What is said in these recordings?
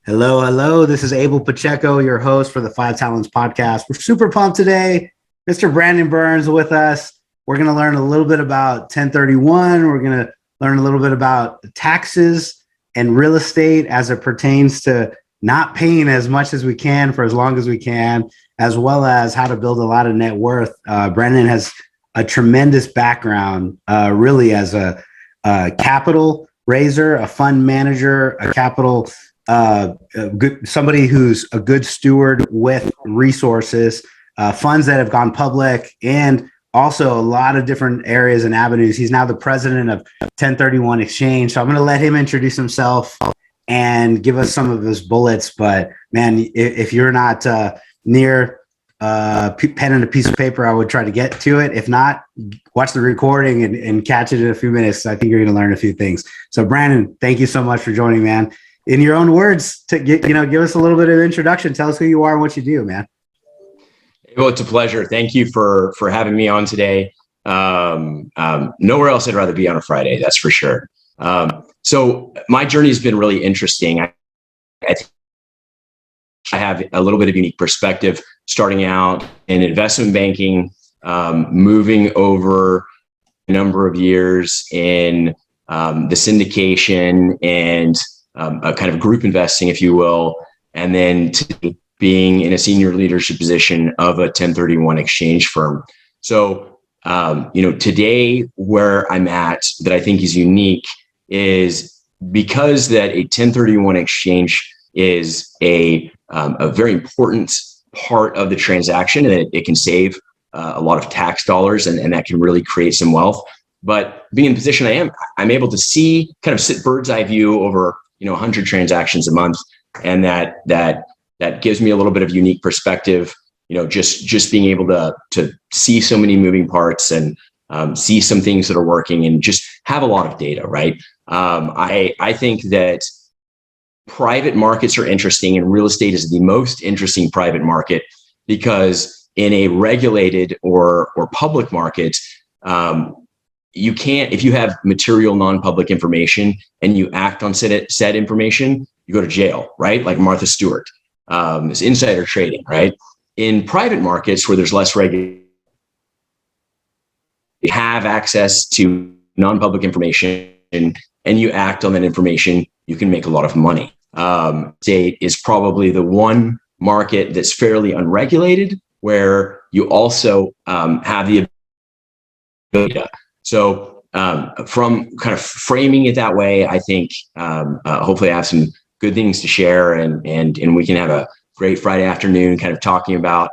Hello, hello. This is Abel Pacheco, your host for the Five Talents podcast. We're super pumped today. Mr. Brandon Burns with us. We're going to learn a little bit about 1031. We're going to learn a little bit about taxes and real estate as it pertains to not paying as much as we can for as long as we can, as well as how to build a lot of net worth. Brandon has a tremendous background, really, as a capital raiser, a fund manager, a capital somebody who's a good steward with resources, funds that have gone public, and also a lot of different areas and avenues. He's now the president of 1031 Exchange. So I'm going to let him introduce himself and give us some of his bullets. But man, if you're not near pen and a piece of paper, I would try to get to it. If not, watch the recording and catch it in a few minutes. I think you're going to learn a few things. So Brandon, thank you so much for joining, man. In your own words, to give us a little bit of introduction. Tell us who you are and what you do, man. Well, it's a pleasure. Thank you for having me on today. Nowhere else I'd rather be on a Friday, that's for sure. So my journey has been really interesting. I have a little bit of unique perspective starting out in investment banking, moving over a number of years in the syndication and a kind of group investing, if you will, and then to being in a senior leadership position of a 1031 exchange firm. So, today where I'm at that I think is unique is because that a 1031 exchange is a very important part of the transaction, and it can save a lot of tax dollars, and that can really create some wealth. But being in the position I'm able to see, kind of sit bird's eye view over 100 transactions a month, and that gives me a little bit of unique perspective. Just being able to see so many moving parts and see some things that are working, and just have a lot of data. Right? I think that private markets are interesting, and real estate is the most interesting private market, because in a regulated or public market, you can't, if you have material non-public information and you act on said information, you go to jail, right? Like Martha Stewart, this insider trading, right? In private markets where there's less regulation, you have access to non-public information and you act on that information, you can make a lot of money. State is probably the one market that's fairly unregulated, where you also have the ability. So from kind of framing it that way, I think hopefully I have some good things to share, and we can have a great Friday afternoon kind of talking about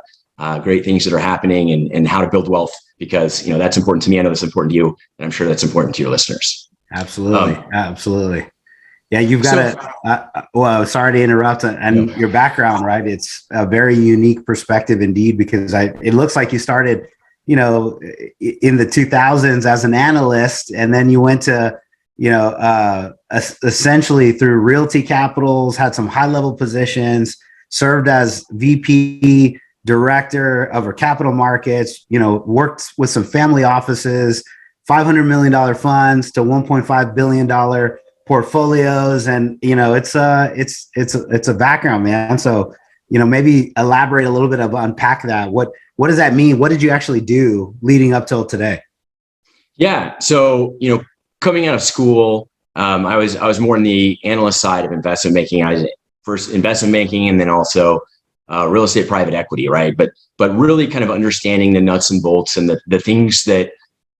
great things that are happening and how to build wealth, because that's important to me. I know that's important to you, and I'm sure that's important to your listeners. Absolutely. Absolutely. Yeah, you've got well, sorry to interrupt, and your background, right? It's a very unique perspective indeed, because it looks like you started in the 2000s as an analyst, and then you went to, essentially through Realty Capitals, had some high level positions, served as VP director of our capital markets, worked with some family offices, $500 million funds to $1.5 billion portfolios. And, it's a background, man. So, maybe elaborate a little bit of unpack that. What does that mean? What did you actually do leading up till today? Yeah. So, coming out of school, I was more on the analyst side of investment banking. I was first investment banking, and then also real estate private equity, right? But really kind of understanding the nuts and bolts and the things that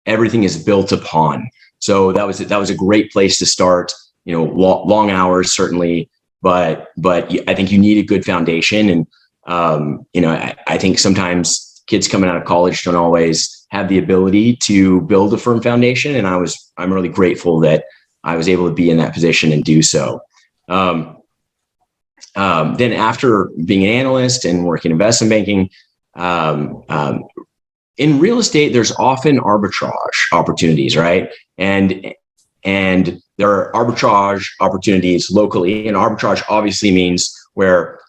everything is built upon. So that was a great place to start. Long hours certainly, but I think you need a good foundation. And I think sometimes kids coming out of college don't always have the ability to build a firm foundation. And I'm really grateful that I was able to be in that position and do so. Then after being an analyst and working in investment banking, in real estate, there's often arbitrage opportunities, right? And there are arbitrage opportunities locally, and arbitrage obviously means where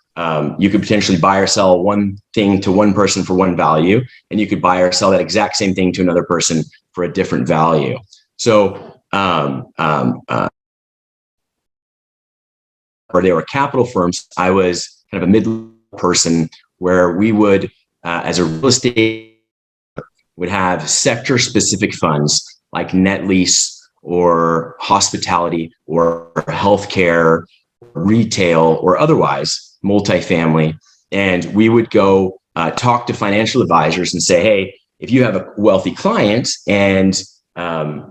you could potentially buy or sell one thing to one person for one value, and you could buy or sell that exact same thing to another person for a different value. So or they were capital firms. I was kind of a mid-level person where we would, as a real estate, would have sector-specific funds like net lease or hospitality or healthcare, retail, or otherwise multifamily. And we would go talk to financial advisors and say, hey, if you have a wealthy client and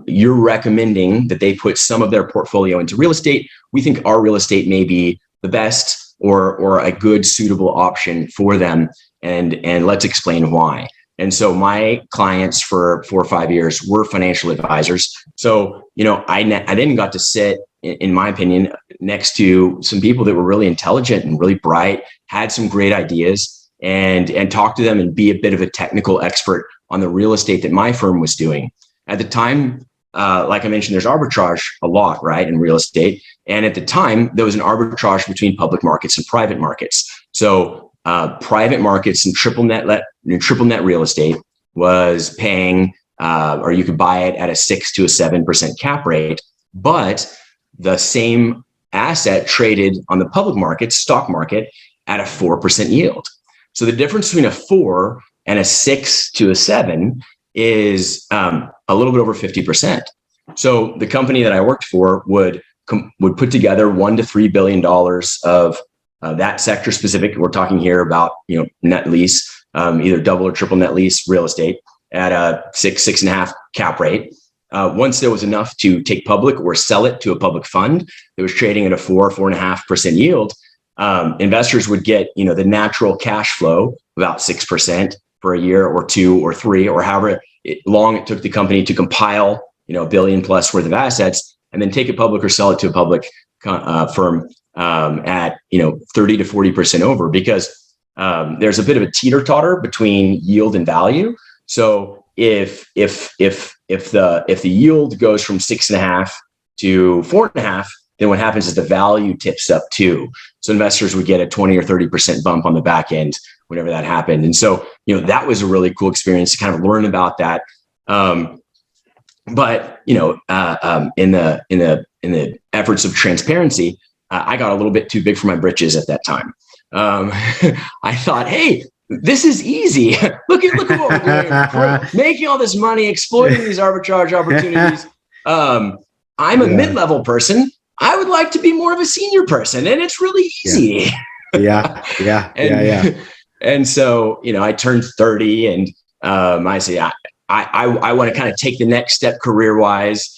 you're recommending that they put some of their portfolio into real estate, we think our real estate may be the best or a good suitable option for them. And let's explain why. And so my clients for 4 or 5 years were financial advisors. So, I then got to sit, in my opinion, next to some people that were really intelligent and really bright, had some great ideas, and talk to them and be a bit of a technical expert on the real estate that my firm was doing. At the time, like I mentioned, there's arbitrage a lot, right, in real estate. And at the time, there was an arbitrage between public markets and private markets. So private markets and triple net real estate was paying, or you could buy it at a 6 to 7% cap rate, but the same asset traded on the public market, stock market, at a 4% yield. So the difference between a 4 and a 6 to a 7 is a little bit over 50%. So the company that I worked for would put together $1 to $3 billion of that sector specific. We're talking here about net lease, either double or triple net lease real estate at a 6.5 cap rate. Once there was enough to take public or sell it to a public fund that was trading at a 4.5% yield, investors would get the natural cash flow about 6% for a year or 2 or 3 or however long it took the company to compile $1 billion plus worth of assets, and then take it public or sell it to a public firm at 30 to 40% over, because there's a bit of a teeter-totter between yield and value. So if the yield goes from 6.5 to 4.5, then what happens is the value tips up too. So investors would get a 20 or 30% bump on the back end whenever that happened. And so that was a really cool experience to kind of learn about that. But in the efforts of transparency, I got a little bit too big for my britches at that time. I thought, hey, this is easy. Look at what we're doing. Making all this money, exploiting these arbitrage opportunities. I'm a mid-level person. I would like to be more of a senior person, and it's really easy. And so, I turned 30, and I say, I want to kind of take the next step career-wise.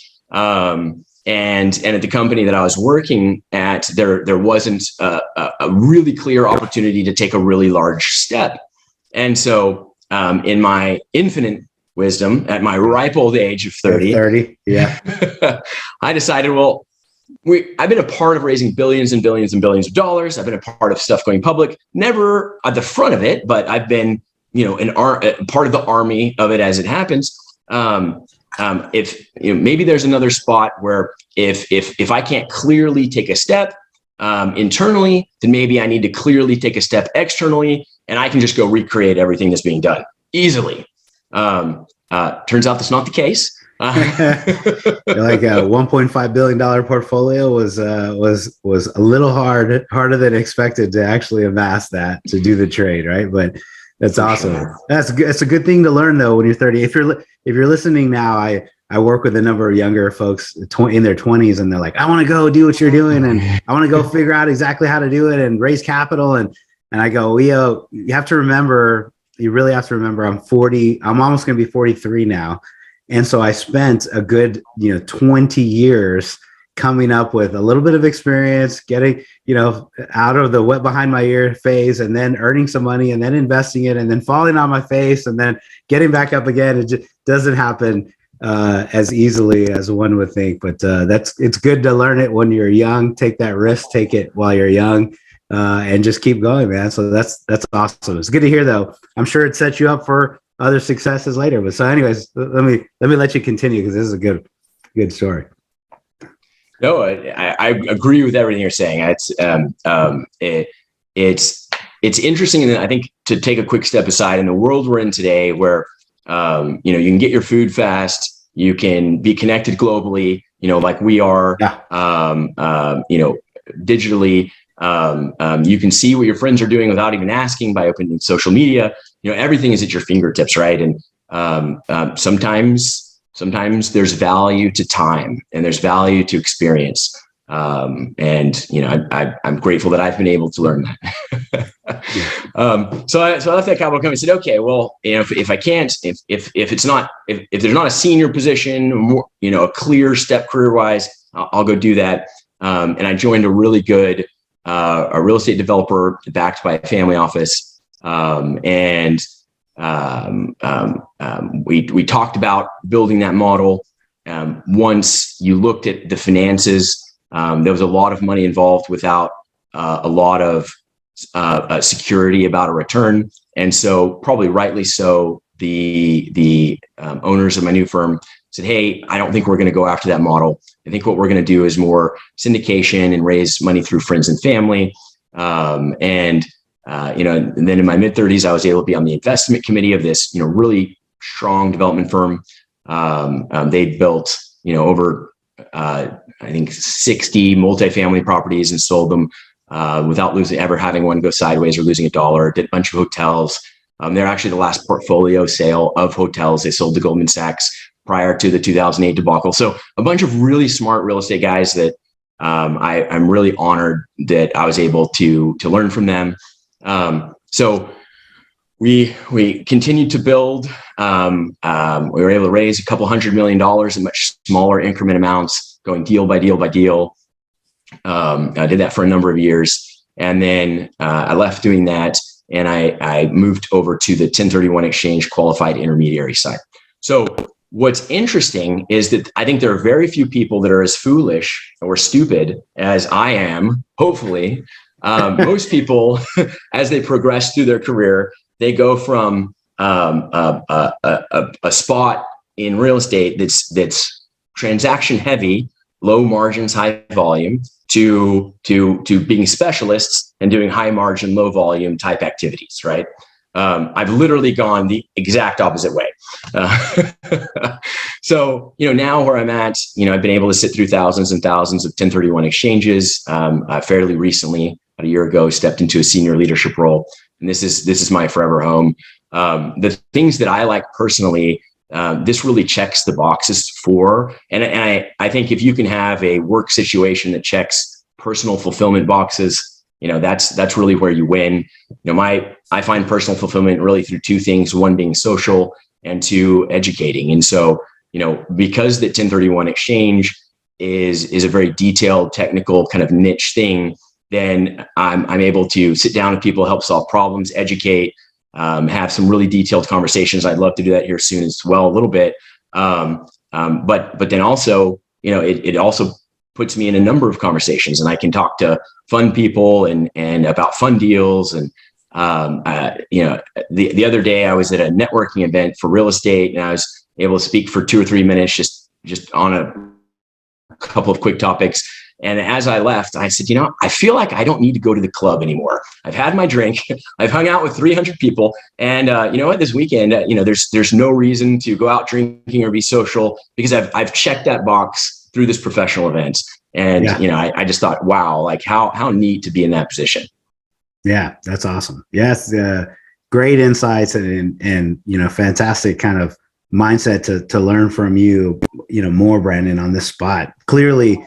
And at the company that I was working at, there wasn't a really clear opportunity to take a really large step. And so in my infinite wisdom, at my ripe old age of 30, I decided, well, I've been a part of raising billions and billions and billions of dollars. I've been a part of stuff going public, never at the front of it, but I've been, part of the army of it as it happens. If maybe there's another spot where if I can't clearly take a step internally, then maybe I need to clearly take a step externally, and I can just go recreate everything that's being done easily. Turns out that's not the case. Like a $1.5 billion portfolio was a little harder than expected to actually amass that, to do the trade, right? But that's awesome. Sure. That's a good thing to learn though when you're 30. If you're listening now, I work with a number of younger folks in their 20s, and they're like, I want to go do what you're doing, and I want to go figure out exactly how to do it and raise capital. And I go, Leo, you really have to remember, I'm 40. I'm almost going to be 43 now. And so I spent a good, 20 years coming up with a little bit of experience, getting, out of the wet behind my ear phase, and then earning some money, and then investing it, and then falling on my face, and then getting back up again. It just doesn't happen as easily as one would think. But it's good to learn it when you're young. Take that risk, take it while you're young, and just keep going, man. So that's awesome. It's good to hear, though. I'm sure it sets you up for other successes later. But so anyways, let me let you continue, because this is a good story. No, I agree with everything you're saying. It's interesting, and I think to take a quick step aside, in the world we're in today, where you can get your food fast, you can be connected globally, like we are. digitally. You can see what your friends are doing without even asking by opening social media. Everything is at your fingertips, right? And sometimes there's value to time and there's value to experience. I'm grateful that I've been able to learn that. So I left that capital company and said, okay, well, if I can't, if there's not a senior position, a clear step career wise, I'll go do that. And I joined a really good, a real estate developer backed by a family office. We talked about building that model. Once you looked at the finances, there was a lot of money involved without a lot of security about a return. And so probably rightly so, the owners of my new firm said, hey, I don't think we're going to go after that model. I think what we're going to do is more syndication and raise money through friends and family. And then in my mid 30s, I was able to be on the investment committee of this, really strong development firm. They built, over, I think 60 multifamily properties and sold them without ever having one go sideways or losing a dollar. Did a bunch of hotels. They're actually the last portfolio sale of hotels they sold to Goldman Sachs prior to the 2008 debacle. So a bunch of really smart real estate guys that I'm really honored that I was able to learn from them. So we continued to build. We were able to raise a couple $100 million in much smaller increment amounts, going deal by deal by deal. I did that for a number of years, and then I left doing that, and I moved over to the 1031 exchange qualified intermediary side. So what's interesting is that I think there are very few people that are as foolish or stupid as I am, hopefully. Most people, as they progress through their career, they go from a spot in real estate that's transaction heavy, low margins, high volume, to being specialists and doing high margin, low volume type activities, right? I've literally gone the exact opposite way. So, now where I'm at, I've been able to sit through thousands and thousands of 1031 exchanges. Fairly recently, about a year ago, stepped into a senior leadership role, and this is my forever home. The things that I like personally, this really checks the boxes for, and I think if you can have a work situation that checks personal fulfillment boxes, that's really where you win. I find personal fulfillment really through two things: one being social, and two, educating. And so, because the 1031 exchange is a very detailed, technical kind of niche thing, then I'm able to sit down with people, help solve problems, educate, have some really detailed conversations. I'd love to do that here soon as well, a little bit. But then also, it also puts me in a number of conversations, and I can talk to fund people and about fund deals. And, the other day I was at a networking event for real estate, and I was able to speak for 2 or 3 minutes, just on a couple of quick topics. And as I left, I said, I feel like I don't need to go to the club anymore. I've had my drink. I've hung out with 300 people. And this weekend, there's no reason to go out drinking or be social, because I've checked that box through this professional event. And, I just thought, wow, like how neat to be in that position. Yeah, that's awesome. Yes. Great insights and fantastic kind of mindset to learn from you, more, Brandon, on this spot. Clearly,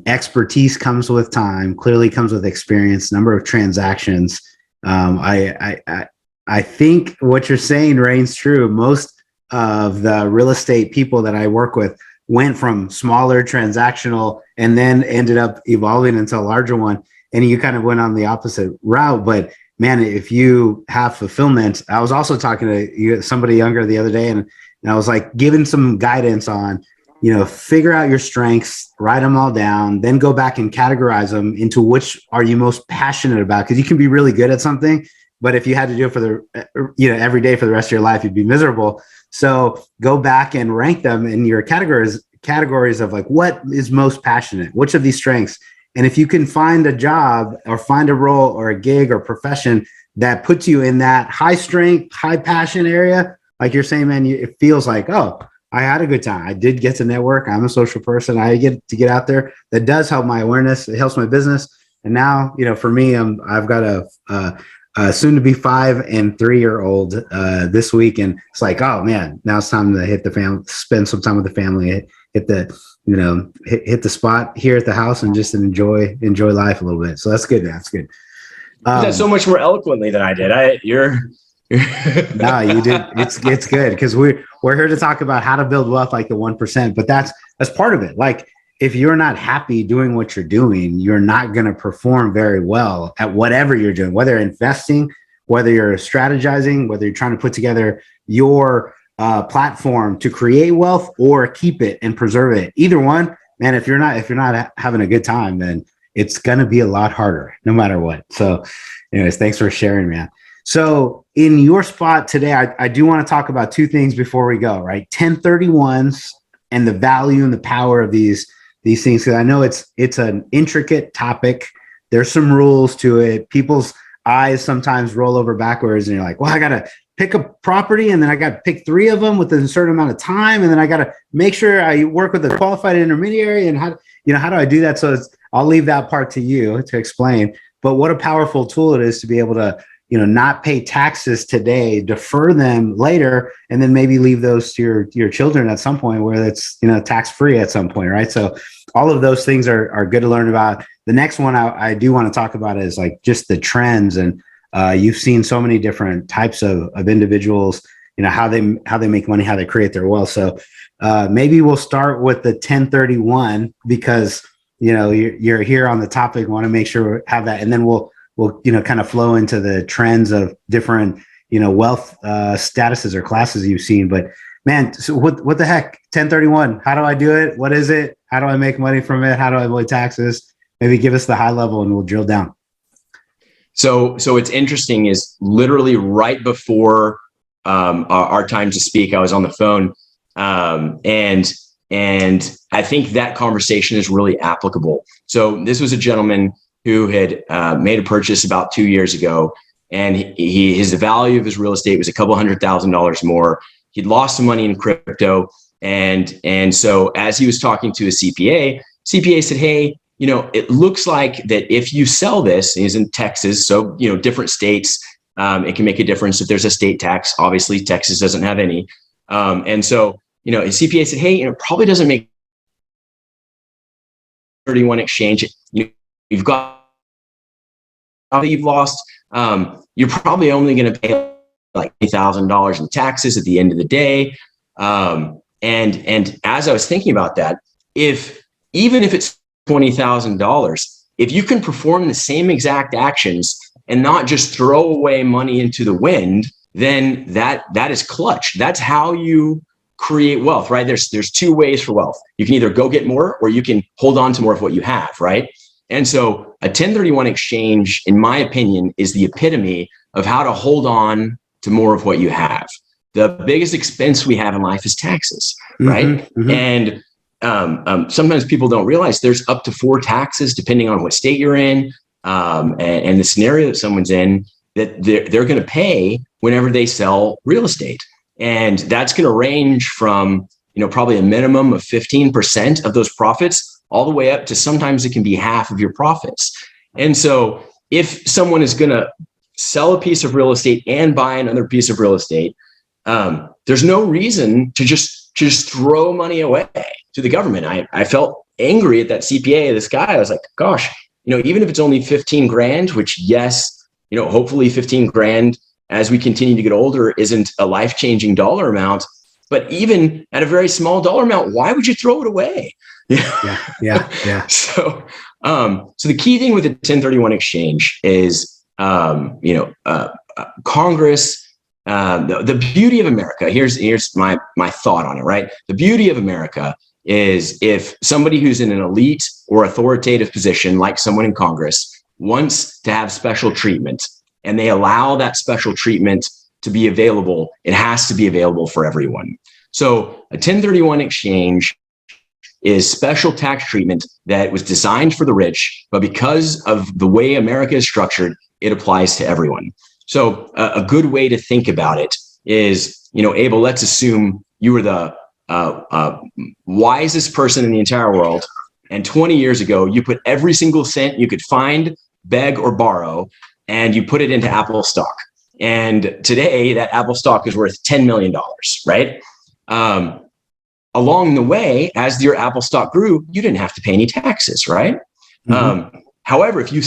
expertise comes with time, clearly comes with experience, number of transactions. I think what you're saying reigns true. Most of the real estate people that I work with went from smaller transactional and then ended up evolving into a larger one. And you kind of went on the opposite route. But man, if you have fulfillment, I was also talking to somebody younger the other day, and I was like giving some guidance on, figure out your strengths, write them all down, then go back and categorize them into which are you most passionate about. Because you can be really good at something, but if you had to do it for every day for the rest of your life, you'd be miserable. So go back and rank them in your categories of like, what is most passionate, which of these strengths. And if you can find a job or find a role or a gig or profession that puts you in that high strength, high passion area, like you're saying, man, it feels like, oh, I had a good time. I did get to network. I'm a social person. I get to get out there. That does help my awareness. It helps my business. And now, for me, I've got a soon to be 5 and 3-year-old this week, and it's like, oh man, now it's time to hit the family, spend some time with the family, hit the hit the spot here at the house, and just enjoy life a little bit. So that's good. That's good. You said so much more eloquently than I did. You're No, you did. It's good because we're here to talk about how to build wealth like the 1%. But that's part of it. Like, if you're not happy doing what you're doing, you're not going to perform very well at whatever you're doing, whether investing, whether you're strategizing, whether you're trying to put together your platform to create wealth or keep it and preserve it. Either one, man. If you're not having a good time, then it's going to be a lot harder, no matter what. So, anyways, thanks for sharing, man. So in your spot today, I do want to talk about 2 things before we go, right? 1031s and the value and the power of these things. Because I know it's an intricate topic. There's some rules to it. People's eyes sometimes roll over backwards, and you're like, well, I got to pick a property, and then I got to pick 3 of them within a certain amount of time, and then I got to make sure I work with a qualified intermediary. And how do I do that? So I'll leave that part to you to explain. But what a powerful tool it is to be able to not pay taxes today, defer them later, and then maybe leave those to your children at some point where it's, tax free at some point, right? So all of those things are good to learn about. The next one I do want to talk about is like just the trends. And you've seen so many different types of individuals, how they make money, how they create their wealth. So maybe we'll start with the 1031 because, you're here on the topic, want to make sure we have that. And then we'll kind of flow into the trends of different, wealth statuses or classes you've seen. But man, so what the heck? 1031, how do I do it? What is it? How do I make money from it? How do I avoid taxes? Maybe give us the high level and we'll drill down. So what's interesting is literally right before our time to speak, I was on the phone, and I think that conversation is really applicable. So this was a gentleman who had made a purchase about 2 years ago, and his value of his real estate was a couple $100,000 more. He'd lost some money in crypto, and so as he was talking to his CPA said, "Hey, it looks like that if you sell this," he's in Texas, so different states, it can make a difference if there's a state tax. Obviously, Texas doesn't have any, and so his CPA said, "Hey, it probably doesn't make 31 exchange. You've got that you've lost. You're probably only going to pay like $8,000 in taxes at the end of the day." And as I was thinking about that, even if it's $20,000, if you can perform the same exact actions and not just throw away money into the wind, then that is clutch. That's how you create wealth, right? There's 2 ways for wealth. You can either go get more, or you can hold on to more of what you have, right? And so a 1031 exchange, in my opinion, is the epitome of how to hold on to more of what you have. The biggest expense we have in life is taxes, right? Mm-hmm. And sometimes people don't realize there's up to 4 taxes, depending on what state you're in, and the scenario that someone's in, that they're going to pay whenever they sell real estate. And that's going to range from, probably a minimum of 15% of those profits, all the way up to sometimes it can be half of your profits. And so if someone is going to sell a piece of real estate and buy another piece of real estate, there's no reason to just throw money away to the government. I felt angry at that CPA, this guy. I was like, gosh, even if it's only 15 grand, which yes, hopefully 15 grand as we continue to get older isn't a life-changing dollar amount, but even at a very small dollar amount, why would you throw it away? Yeah. So the key thing with the 1031 exchange is, Congress, the beauty of America, here's my thought on it, right? The beauty of America is if somebody who's in an elite or authoritative position, like someone in Congress, wants to have special treatment, and they allow that special treatment to be available, it has to be available for everyone. So a 1031 exchange is special tax treatment that was designed for the rich, but because of the way America is structured, it applies to everyone. So a good way to think about it is, Abel, let's assume you were the wisest person in the entire world. And 20 years ago, you put every single cent you could find, beg, or borrow, and you put it into Apple stock. And today, that Apple stock is worth $10 million, right? Along the way, as your Apple stock grew, you didn't have to pay any taxes, right? However, if you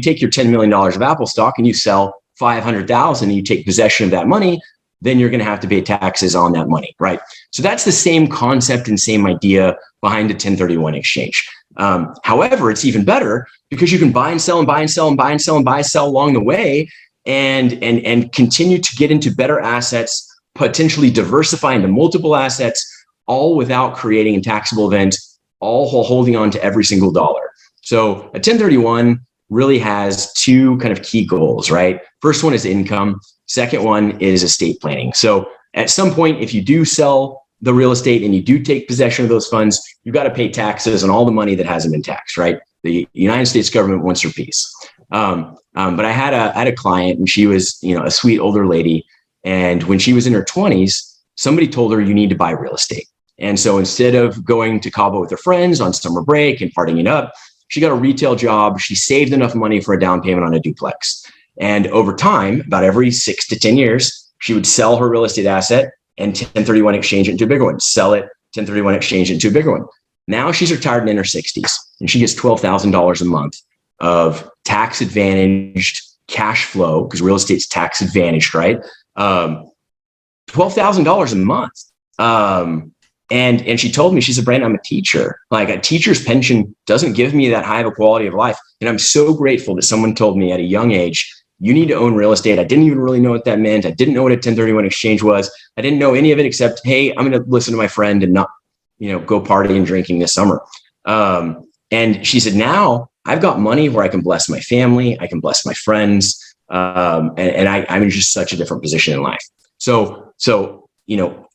take your $10 million of Apple stock and you sell 500,000 and you take possession of that money, then you're going to have to pay taxes on that money, right? So that's the same concept and same idea behind a 1031 exchange. However, it's even better because you can buy and sell and buy and sell and buy and sell and buy and sell along the way, and continue to get into better assets, potentially diversify into multiple assets, all without creating a taxable event, all while holding on to every single dollar. So a 1031 really has two kind of key goals, right? First one is income. Second one is estate planning. So at some point, if you do sell the real estate and you do take possession of those funds, you've got to pay taxes on all the money that hasn't been taxed, right? The United States government wants your piece. But I had a client, and she was, a sweet older lady. And when she was in her 20s, somebody told her, you need to buy real estate. And so instead of going to Cabo with her friends on summer break and partying it up, she got a retail job. She saved enough money for a down payment on a duplex. And over time, about every 6 to 10 years, she would sell her real estate asset and 1031 exchange it into a bigger one, sell it, 1031 exchange it into a bigger one. Now she's retired and in her 60s, and she gets $12,000 a month of tax advantaged cash flow, because real estate's tax advantaged, right? $12,000 a month. And she told me, she said, Brandon, I'm a teacher. Like, a teacher's pension doesn't give me that high of a quality of life. And I'm so grateful that someone told me at a young age, you need to own real estate. I didn't even really know what that meant. I didn't know what a 1031 exchange was. I didn't know any of it except, hey, I'm going to listen to my friend and not, go partying and drinking this summer. And she said, now I've got money where I can bless my family. I can bless my friends. I'm in just such a different position in life. So,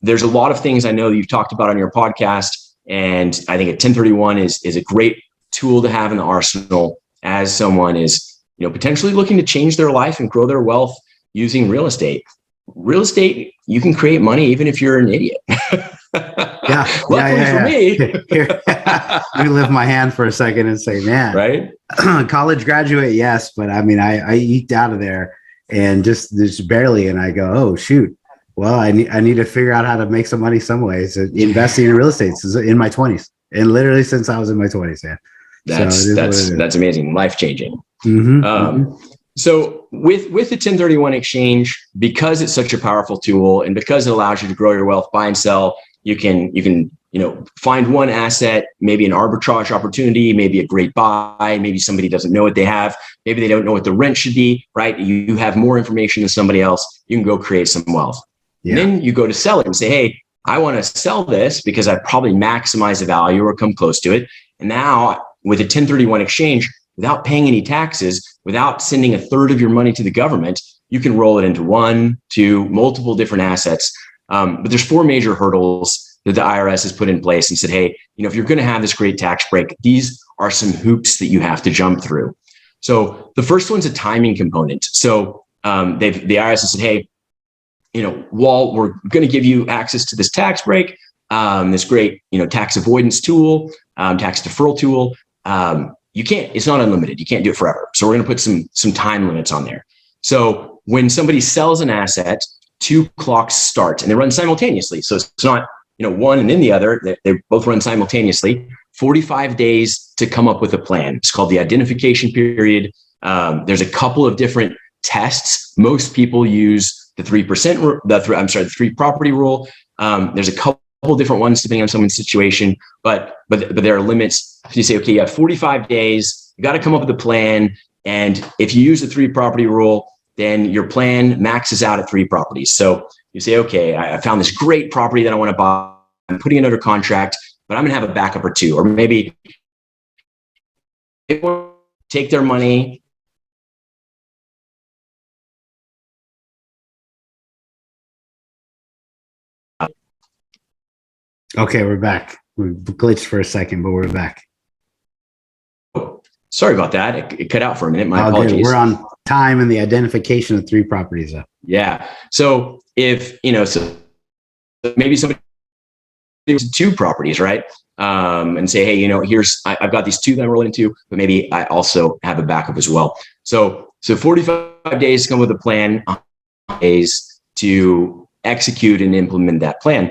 there's a lot of things I know that you've talked about on your podcast. And I think a 1031 is a great tool to have in the arsenal as someone is, potentially looking to change their life and grow their wealth using real estate. Real estate, you can create money even if you're an idiot. Luckily for me. Here, let me lift my hand for a second and say, man, right? College graduate, yes, but I mean, I eked out of there and just barely, and I go, oh shoot. Well, I need to figure out how to make some money some way. So investing in real estate is in my 20s, and literally since I was in my 20s. Yeah, that's amazing, life changing. So with the 1031 exchange, because it's such a powerful tool, and because it allows you to grow your wealth, buy and sell, you can find one asset, maybe an arbitrage opportunity, maybe a great buy, maybe somebody doesn't know what they have, maybe they don't know what the rent should be, right? You have more information than somebody else. You can go create some wealth. Yeah. And then you go to sell it and say, hey, I want to sell this because I probably maximize the value or come close to it. And now with a 1031 exchange, without paying any taxes, without sending a third of your money to the government, you can roll it into one, two, multiple different assets. But there's 4 major hurdles that the IRS has put in place and said, hey, if you're going to have this great tax break, these are some hoops that you have to jump through. So the first one's a timing component. So the IRS has said, hey, while we're going to give you access to this tax break, this great, tax avoidance tool, tax deferral tool, you can't, it's not unlimited. You can't do it forever. So we're going to put some time limits on there. So when somebody sells an asset, 2 clocks start and they run simultaneously. So it's not, one and then the other, they both run simultaneously. 45 days to come up with a plan. It's called the identification period. There's a couple of different tests. Most people use the 3%, the 3 property rule. There's a couple different ones depending on someone's situation, but there are limits. So you say, okay, you have 45 days, you got to come up with a plan. And if you use the 3 property rule, then your plan maxes out at 3 properties. So you say, okay, I found this great property that I want to buy. I'm putting it under contract, but I'm going to have a backup or 2, or maybe they want to take their money. Okay, we're back. We glitched for a second, but we're back. Sorry about that. It cut out for a minute. My apologies. Good. We're on time and the identification of 3 properties. Yeah. So if, so maybe somebody there's two properties, right? And say, hey, I've got these two that I'm rolling into, but maybe I also have a backup as well. So 45 days come with a plan, days to execute and implement that plan.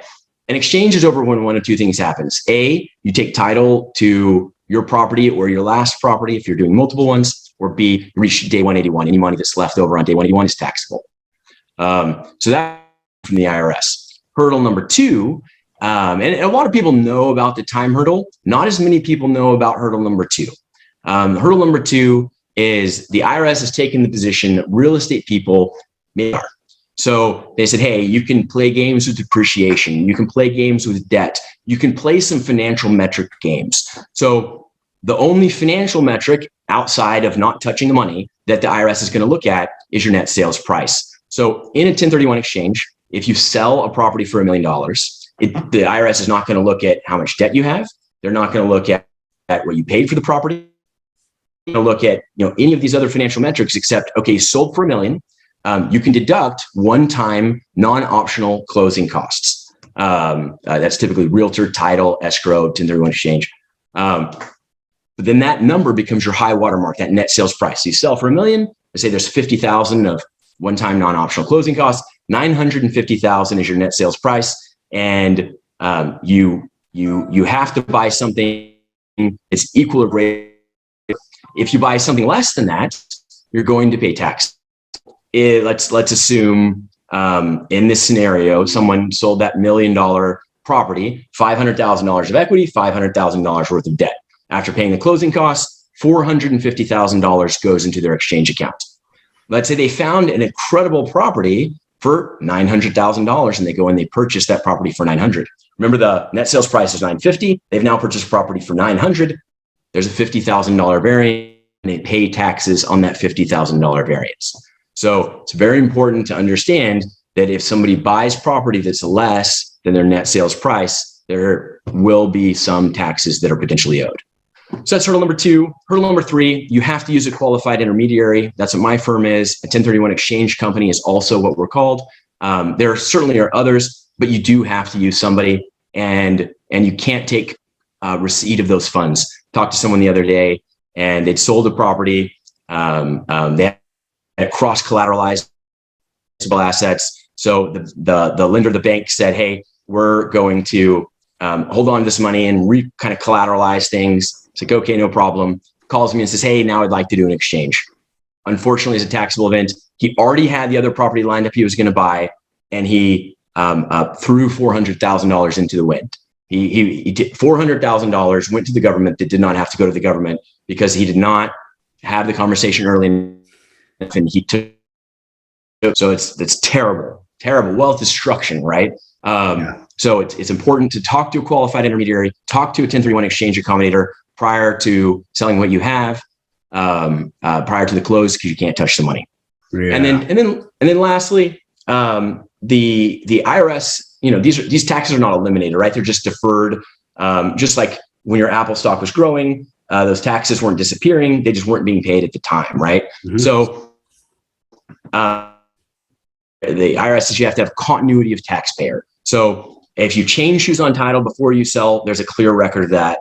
An exchange is over when one of two things happens. A, you take title to your property or your last property if you're doing multiple ones, or B, you reach day 181. Any money that's left over on day 181 is taxable. So that from the IRS. Hurdle number two, and a lot of people know about the time hurdle. Not as many people know about hurdle number two. Hurdle number two is the IRS has taken the position that real estate people are. So they said, hey, you can play games with depreciation. You can play games with debt. You can play some financial metric games. So the only financial metric outside of not touching the money that the IRS is going to look at is your net sales price. So in a 1031 exchange, if you sell a property for $1 million, the IRS is not going to look at how much debt you have. They're not going to look at what you paid for the property. They're going to look at any of these other financial metrics except, okay, sold for $1 million. You can deduct one-time non-optional closing costs. That's typically realtor, title, escrow, 1031 exchange. But then that number becomes your high watermark, that net sales price. So you sell for $1 million. Let's say there's $50,000 of one-time non-optional closing costs. $950,000 is your net sales price, and you have to buy something that's equal or greater. If you buy something less than that, you're going to pay tax. Let's assume in this scenario, someone sold that $1 million property, $500,000 of equity, $500,000 worth of debt. After paying the closing costs, $450,000 goes into their exchange account. Let's say they found an incredible property for $900,000 and they go and they purchase that property for $900,000. Remember, the net sales price is $950,000. They've now purchased property for $900,000. There's a $50,000 variance and they pay taxes on that $50,000 variance. So it's very important to understand that if somebody buys property that's less than their net sales price, there will be some taxes that are potentially owed. So that's hurdle number two. Hurdle number three, you have to use a qualified intermediary. That's what my firm is. A 1031 exchange company is also what we're called. There certainly are others, but you do have to use somebody, and you can't take receipt of those funds. Talked to someone the other day, and they'd sold a property. They had cross-collateralized assets. So the lender of the bank said, hey, we're going to hold on to this money and kind of collateralize things. It's like, okay, no problem. Calls me and says, hey, now I'd like to do an exchange. Unfortunately, it's a taxable event. He already had the other property lined up he was going to buy, and he threw $400,000 into the wind. He did $400,000 went to the government that did not have to go to the government because he did not have the conversation early, and he took. So it's terrible wealth destruction, right? So it's important to talk to a qualified intermediary, talk to a 1031 exchange accommodator prior to selling what you have, prior to the close, because you can't touch the money. Yeah. And then lastly, the IRS, these taxes are not eliminated, right? They're just deferred. Just like when your Apple stock was growing, those taxes weren't disappearing; they just weren't being paid at the time, right? Mm-hmm. So the IRS says you have to have continuity of taxpayer. So if you change shoes on title before you sell, there's a clear record of that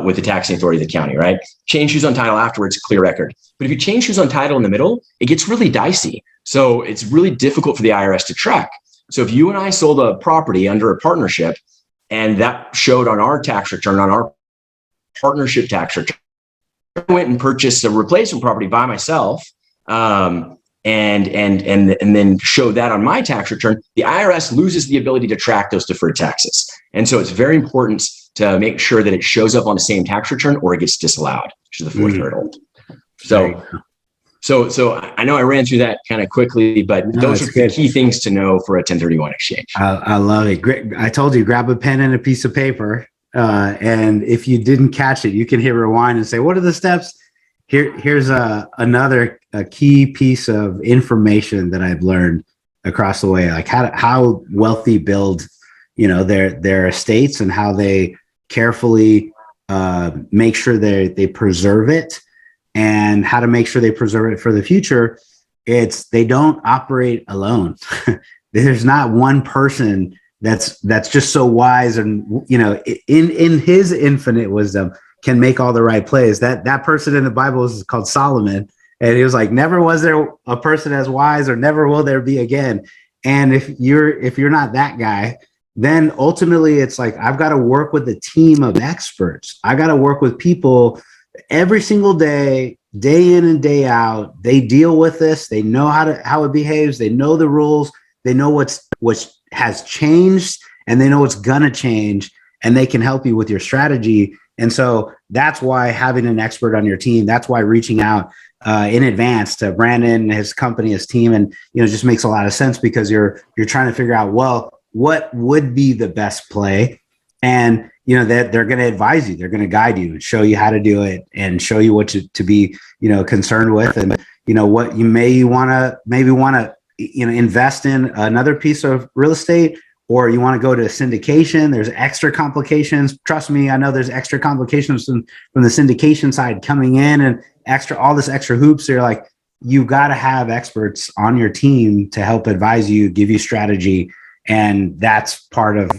with the taxing authority of the county, right? Change shoes on title afterwards, clear record. But if you change shoes on title in the middle, it gets really dicey. So it's really difficult for the IRS to track. So if you and I sold a property under a partnership and that showed on our tax return, on our partnership tax return, I went and purchased a replacement property by myself, and then show that on my tax return, the IRS loses the ability to track those deferred taxes. And so it's very important to make sure that it shows up on the same tax return or it gets disallowed, which is the fourth hurdle. So I know I ran through that kind of quickly, but those are the key things to know for a 1031 exchange. I love it. Great. I told you, grab a pen and a piece of paper. And if you didn't catch it, you can hit rewind and say, what are the steps? Here's another key piece of information that I've learned across the way, like how wealthy build, their estates and how they carefully make sure they preserve it, and how to make sure they preserve it for the future. They don't operate alone. There's not one person that's just so wise, and in his infinite wisdom can make all the right plays. That person in the Bible is called Solomon, and he was like, never was there a person as wise, or never will there be again. And if you're not that guy, then ultimately it's like, I've got to work with a team of experts. I got to work with people every single day, day in and day out. They deal with this. They know how it behaves. They know the rules. They know what has changed, and they know what's gonna change, and they can help you with your strategy. And so that's why having an expert on your team, that's why reaching out in advance to Brandon, his company, his team, and just makes a lot of sense, because you're trying to figure out, well, what would be the best play, and that they're going to advise you, they're going to guide you and show you how to do it, and show you what to be concerned with, and what you maybe want to invest in another piece of real estate, or you want to go to syndication. There's extra complications. Trust me, I know there's extra complications from the syndication side coming in, and all this extra hoops. So you're like, you've got to have experts on your team to help advise you, give you strategy. And that's part of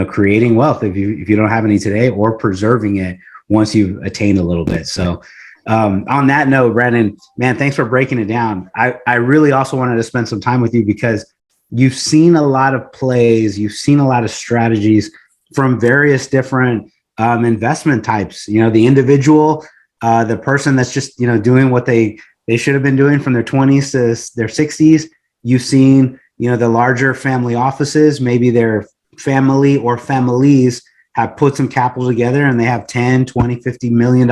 creating wealth, if you don't have any today, or preserving it once you've attained a little bit. So on that note, Brandon, man, thanks for breaking it down. I really also wanted to spend some time with you, because you've seen a lot of plays, you've seen a lot of strategies from various different investment types. The individual, the person that's just doing what they should have been doing from their 20s to their 60s. You've seen the larger family offices, maybe their family or families have put some capital together, and they have 10, 20, $50 million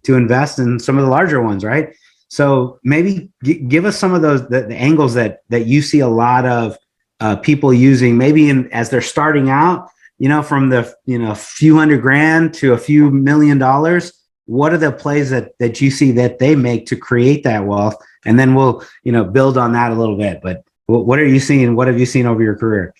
to invest in some of the larger ones, right? So maybe give us some of those the angles that you see a lot of people using, maybe as they're starting out, from the few $100,000 to a few $1 million. What are the plays that you see that they make to create that wealth? And then we'll build on that a little bit. But what are you seeing? What have you seen over your career?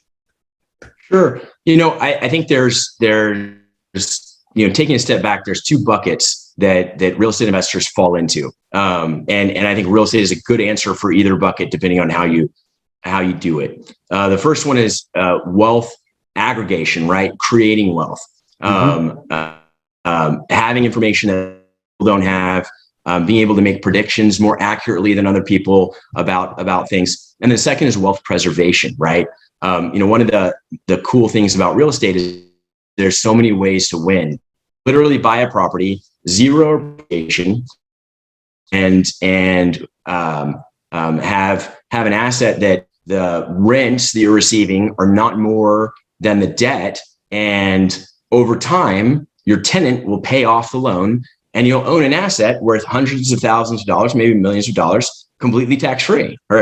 Sure. I think there's taking a step back, there's two buckets that real estate investors fall into. And I think real estate is a good answer for either bucket, depending on how you do it. The first one is wealth aggregation, right? Creating wealth, having information that people don't have, being able to make predictions more accurately than other people about things. And the second is wealth preservation, right? One of the cool things about real estate is there's so many ways to win. Literally buy a property, zero appreciation, and have an asset that the rents that you're receiving are not more than the debt, and over time your tenant will pay off the loan, and you'll own an asset worth hundreds of thousands of dollars, maybe millions of dollars, completely tax-free, or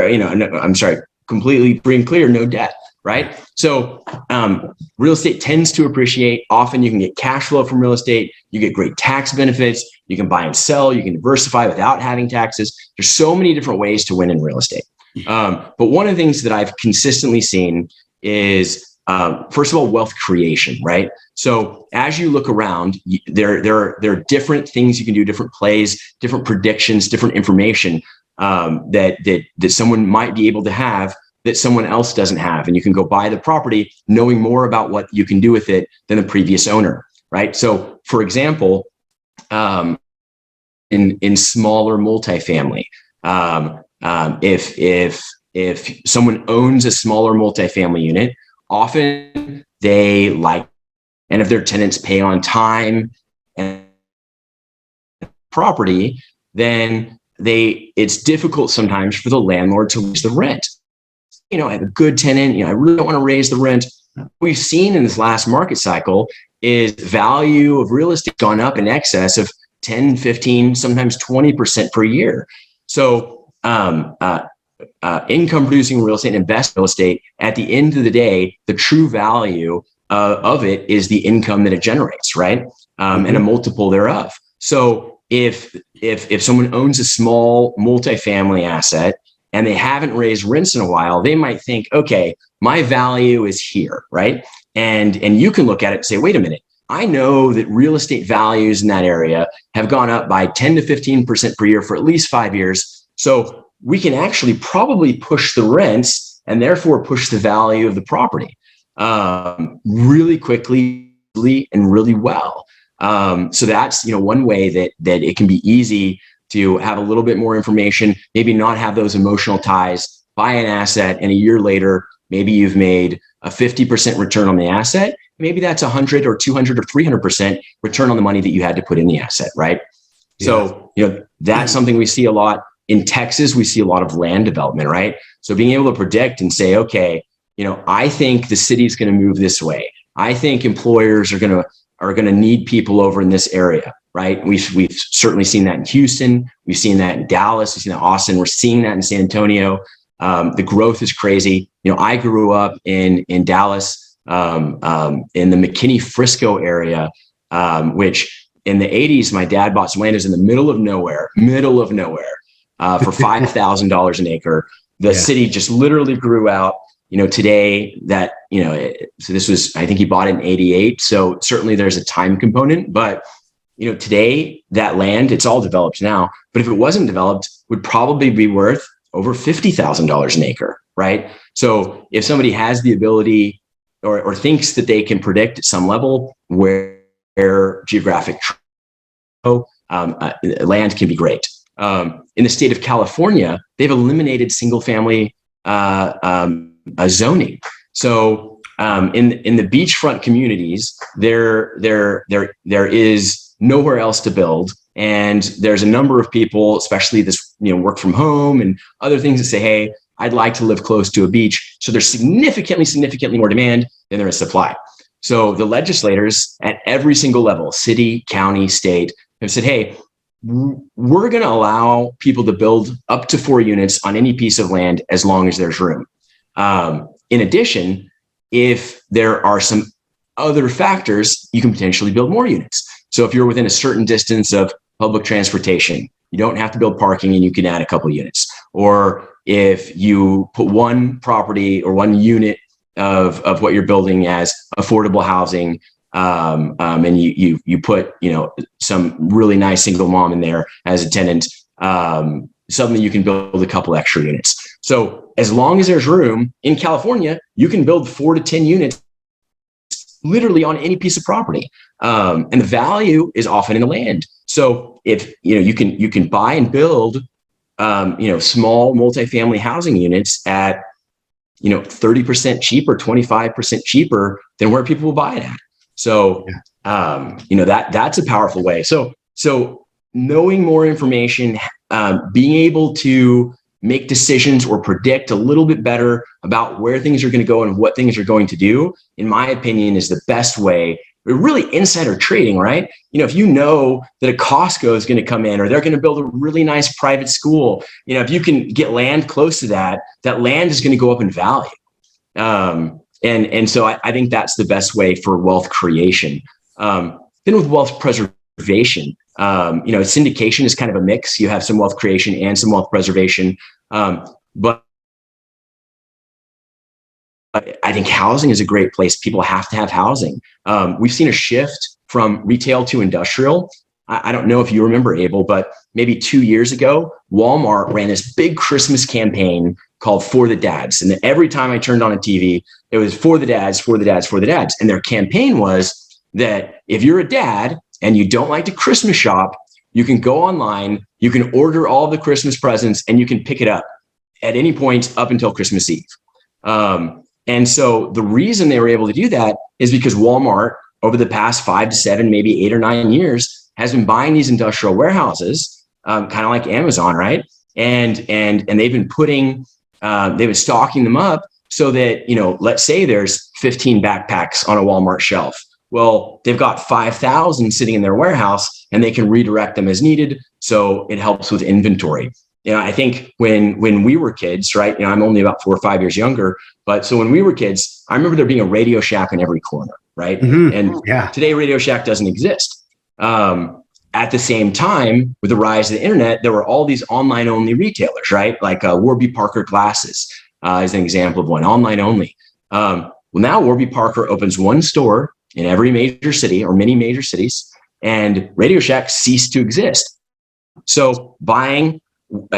completely free and clear, no debt. Right. So real estate tends to appreciate. Often you can get cash flow from real estate. You get great tax benefits. You can buy and sell. You can diversify without having taxes. There's so many different ways to win in real estate. But one of the things that I've consistently seen is, first of all, wealth creation. Right. So as you look around, there are different things you can do, different plays, different predictions, different information that someone might be able to have that someone else doesn't have. And you can go buy the property knowing more about what you can do with it than the previous owner, right? So for example, in smaller multifamily, if someone owns a smaller multifamily unit, often and if their tenants pay on time and property, then it's difficult sometimes for the landlord to raise the rent. I have a good tenant, I really don't want to raise the rent. What we've seen in this last market cycle is the value of real estate gone up in excess of 10, 15, sometimes 20% per year. So income producing real estate and investment real estate, at the end of the day, the true value of it is the income that it generates, right? And a multiple thereof. So if someone owns a small multifamily asset and they haven't raised rents in a while, they might think, okay, my value is here, right? And you can look at it and say, wait a minute, I know that real estate values in that area have gone up by 10 to 15% per year for at least 5 years. So we can actually probably push the rents and therefore push the value of the property. really quickly and really well. So that's, one way that it can be easy to have a little bit more information, maybe not have those emotional ties, buy an asset, and a year later, maybe you've made a 50% return on the asset. Maybe that's 100 or 200 or 300% return on the money that you had to put in the asset, right? Yeah. So, that's something we see a lot. In Texas, we see a lot of land development, right? So being able to predict and say, okay, I think the city's going to move this way. I think employers are going to need people over in this area, right? We've certainly seen that in Houston. We've seen that in Dallas. We've seen that in Austin. We're seeing that in San Antonio. The growth is crazy. I grew up in Dallas, in the McKinney-Frisco area, which in the 80s, my dad bought some land. It was in the middle of nowhere, for $5,000 an acre. The city just literally grew out. Today that, so this was, I think he bought it in 88. So certainly there's a time component, but, today that land, it's all developed now, but if it wasn't developed, would probably be worth over $50,000 an acre, right? So if somebody has the ability or thinks that they can predict at some level where geographic land can be great. In the state of California, they've eliminated single family zoning. So in the beachfront communities, there is nowhere else to build, and there's a number of people, especially this work from home and other things, that say, hey, I'd like to live close to a beach. So there's significantly more demand than there is supply. So the legislators at every single level, city, county, state, have said, hey, we're going to allow people to build up to 4 units on any piece of land as long as there's room. In addition, if there are some other factors, you can potentially build more units. So if you're within a certain distance of public transportation, you don't have to build parking and you can add a couple units. Or if you put one property or one unit of what you're building as affordable housing, and you put some really nice single mom in there as a tenant, suddenly you can build a couple extra units. So as long as there's room in California, you can build 4 to 10 units literally on any piece of property, and the value is often in the land. So if you can buy and build small multifamily housing units at 30% cheaper, 25% cheaper than where people will buy it at. So, that's a powerful way. So knowing more information, being able to make decisions or predict a little bit better about where things are going to go and what things are going to do, in my opinion, is the best way. But really insider trading, right? If you know that a Costco is going to come in, or they're going to build a really nice private school, if you can get land close to that land is going to go up in value. And so I think that's the best way for wealth creation. Then with wealth preservation, syndication is kind of a mix. You have some wealth creation and some wealth preservation. But I think housing is a great place. People have to have housing. We've seen a shift from retail to industrial. I don't know if you remember, Abel, but maybe 2 years ago, Walmart ran this big Christmas campaign called For the Dads. And every time I turned on a TV, it was for the dads, for the dads, for the dads. And their campaign was that if you're a dad and you don't like to Christmas shop, you can go online, you can order all the Christmas presents, and you can pick it up at any point up until Christmas Eve. And so the reason they were able to do that is because Walmart, over the past 5 to 7, maybe 8 or 9 years, has been buying these industrial warehouses, kind of like Amazon, right? And they've been they've been stocking them up so that, let's say there's 15 backpacks on a Walmart shelf. Well, they've got 5,000 sitting in their warehouse, and they can redirect them as needed. So it helps with inventory. I think when we were kids, right? I'm only about 4 or 5 years younger, but so when we were kids, I remember there being a Radio Shack in every corner, right? Mm-hmm. And today Radio Shack doesn't exist. At the same time, with the rise of the internet, there were all these online only retailers, right? Like Warby Parker glasses is an example of one, online only. Well, now Warby Parker opens one store in every major city or many major cities, and Radio Shack ceased to exist. So buying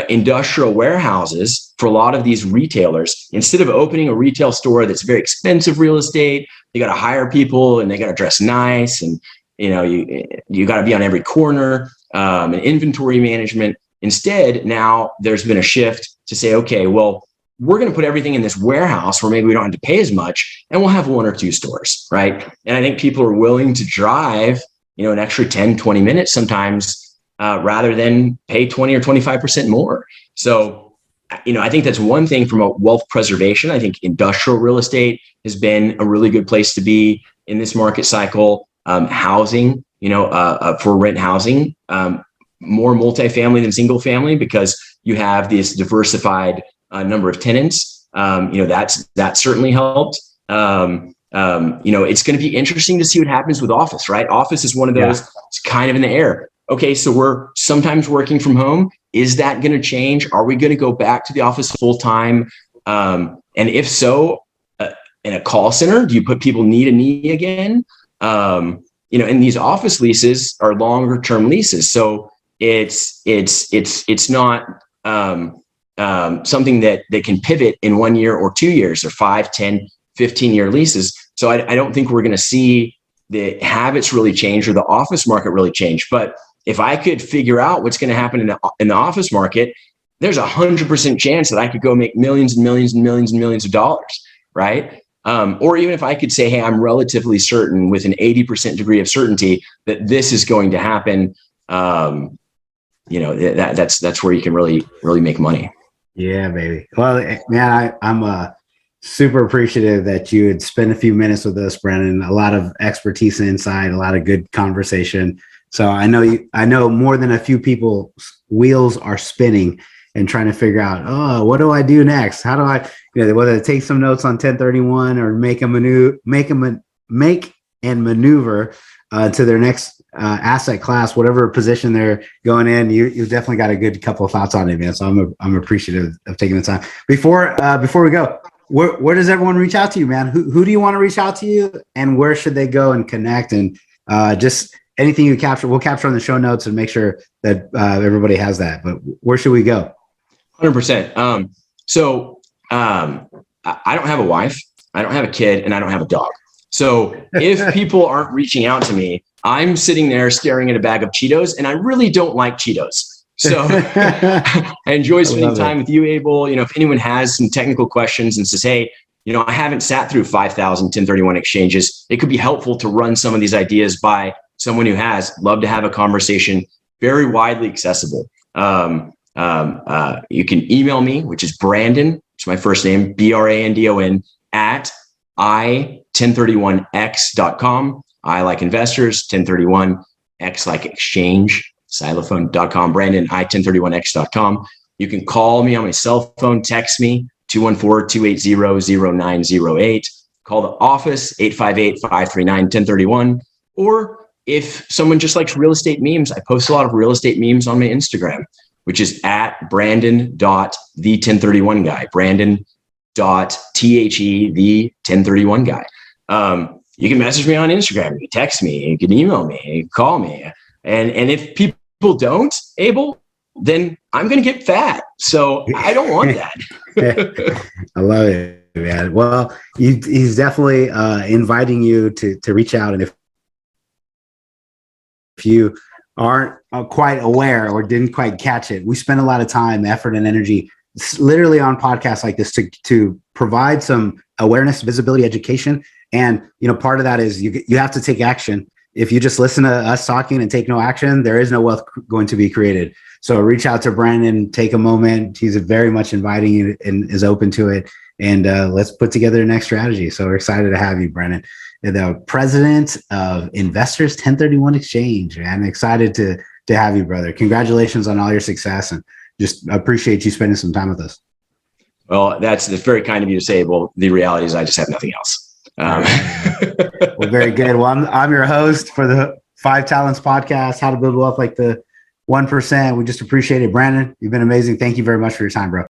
industrial warehouses for a lot of these retailers. Instead of opening a retail store that's very expensive real estate, you got to hire people and they got to dress nice, and you got to be on every corner, and inventory management. Instead, now there's been a shift to say, okay, well, we're going to put everything in this warehouse where maybe we don't have to pay as much, and we'll have 1 or 2 stores, right? And I think people are willing to drive, an extra 10, 20 minutes sometimes, rather than pay 20 or 25% more. So, I think that's one thing from a wealth preservation. I think industrial real estate has been a really good place to be in this market cycle. Housing, for rent housing, more multifamily than single family, because you have this diversified number of tenants. That certainly helped. It's going to be interesting to see what happens with office, right? Office is one of those, it's kind of in the air. Okay, so we're sometimes working from home. Is that going to change? Are we going to go back to the office full time? And if so, in a call center, do you put people knee to knee again? And these office leases are longer term leases, so it's not something that can pivot in 1 year or 2 years or 5, 10, 15-year leases. So I don't think we're going to see the habits really change or the office market really change. But if I could figure out what's going to happen in the office market, there's 100% chance that I could go make millions and millions and millions and millions of dollars, right? Or even if I could say, hey, I'm relatively certain with an 80% degree of certainty that this is going to happen, that's where you can really make money. Yeah, baby. Well, man, I'm super appreciative that you would spend a few minutes with us, Brandon. A lot of expertise and insight, a lot of good conversation. So I know more than a few people's wheels are spinning and trying to figure out, oh, what do I do next? How do I, whether to take some notes on 1031 or make and maneuver to their next asset class, whatever position they're going in. You've definitely got a good couple of thoughts on it, man. So I'm appreciative of taking the time. Before we go, where does everyone reach out to you, man? Who do you want to reach out to you, and where should they go and connect? And just anything you capture, we'll capture on the show notes and make sure that everybody has that. But where should we go? 100%. So I don't have a wife, I don't have a kid, and I don't have a dog. So if people aren't reaching out to me, I'm sitting there staring at a bag of Cheetos, and I really don't like Cheetos. So I enjoy spending time with you, Abel. If anyone has some technical questions and says, hey, I haven't sat through 5,000 1031 exchanges, it could be helpful to run some of these ideas by someone who has. Love to have a conversation, very widely accessible. You can email me, which is Brandon, which is my first name, BRANDON, at i1031x.com. I like investors, 1031, X like exchange, xylophone.com. Brandon, i1031x.com. You can call me on my cell phone, text me, 214-280-0908. Call the office, 858-539-1031. Or if someone just likes real estate memes, I post a lot of real estate memes on my Instagram, which is at Brandon.the1031guy. Brandon.the the 1031 guy. You can message me on Instagram, you can text me, you can email me, you can call me. And if people don't, Abel, then I'm going to get fat. So I don't want that. I love it, man. Well, he's definitely inviting you to reach out. And if you aren't quite aware or didn't quite catch it, we spend a lot of time, effort, and energy literally on podcasts like this to provide some awareness, visibility, education. And, part of that is you have to take action. If you just listen to us talking and take no action, there is no wealth going to be created. So reach out to Brandon, take a moment. He's very much inviting you and is open to it. And let's put together the next strategy. So we're excited to have you, Brandon, the president of Investors 1031 Exchange. I'm excited to have you, brother. Congratulations on all your success, and just appreciate you spending some time with us. Well, that's very kind of you to say. Well, the reality is I just have nothing else. Well, very good. Well, I'm your host for the 5 Talents podcast, how to build wealth like the 1%. We just appreciate it. Brandon, you've been amazing. Thank you very much for your time, bro.